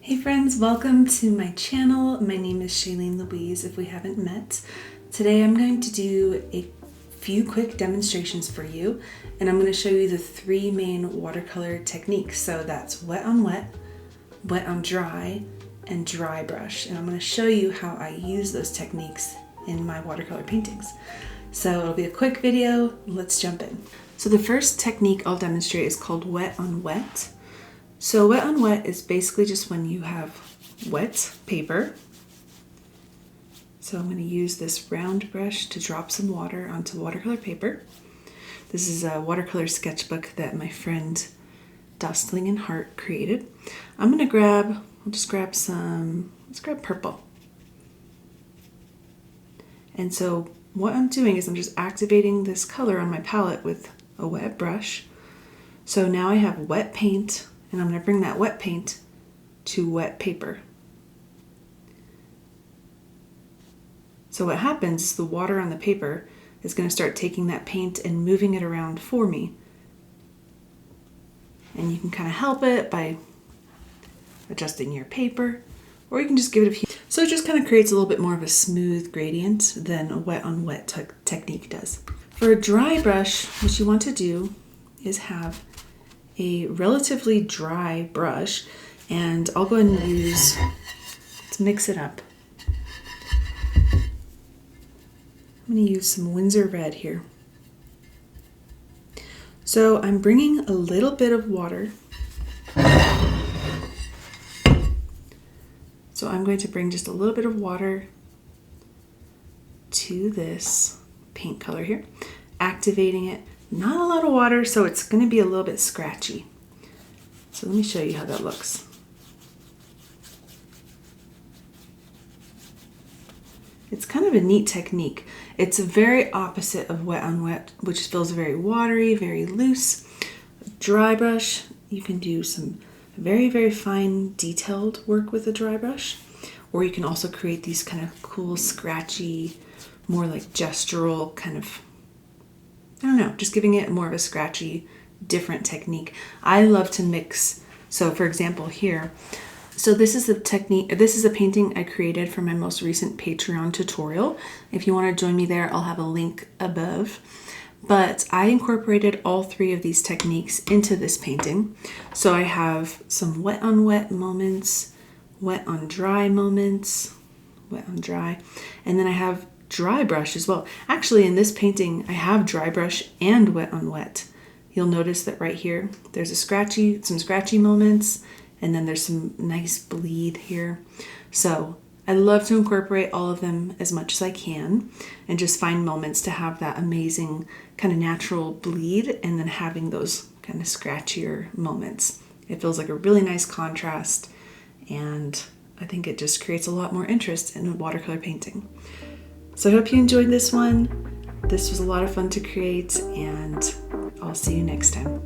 Hey friends, welcome to my channel. My name is Shailene Louise if we haven't met. Today I'm going to do a few quick demonstrations for you, and I'm going to show you the three main watercolor techniques. So that's wet on wet, wet on dry, and dry brush. And I'm going to show you how I use those techniques in my watercolor paintings. So it'll be a quick video. Let's jump in. So the first technique I'll demonstrate is called wet on wet. So wet on wet is basically just when you have wet paper. So I'm going to use this round brush to drop some water onto watercolor paper. This is a watercolor sketchbook that my friend Dustling and Hart created. I'll just grab some, let's grab purple. And so what I'm doing is I'm just activating this color on my palette with a wet brush. So now I have wet paint, and I'm going to bring that wet paint to wet paper. So what happens is the water on the paper is going to start taking that paint and moving it around for me. And you can kind of help it by adjusting your paper, or you can just give it a few. So it just kind of creates a little bit more of a smooth gradient than a wet on wet technique does. For a dry brush, what you want to do is have a relatively dry brush, and I'll go ahead and let's mix it up. I'm going to use some Winsor Red here. So I'm bringing a little bit of water. So I'm going to bring just a little bit of water to this paint color here, activating it. Not a lot of water, so it's going to be a little bit scratchy. So let me show you how that looks. It's kind of a neat technique. It's very opposite of wet on wet, which feels very watery, very loose. Dry brush, you can do some very, very fine detailed work with a dry brush, or you can also create these kind of cool, scratchy, more like gestural kind of, I don't know, just giving it more of a scratchy, different technique. I love to mix. So for example here, so this is a painting I created for my most recent Patreon tutorial. If you want to join me there, I'll have a link above. But I incorporated all three of these techniques into this painting. So I have some wet on wet moments, wet on dry moments, wet on dry, and then I have dry brush as well. Actually, in this painting, I have dry brush and wet on wet. You'll notice that right here, there's some scratchy moments, and then there's some nice bleed here. So I love to incorporate all of them as much as I can and just find moments to have that amazing kind of natural bleed and then having those kind of scratchier moments. It feels like a really nice contrast, and I think it just creates a lot more interest in watercolor painting. So I hope you enjoyed this one. This was a lot of fun to create, and I'll see you next time.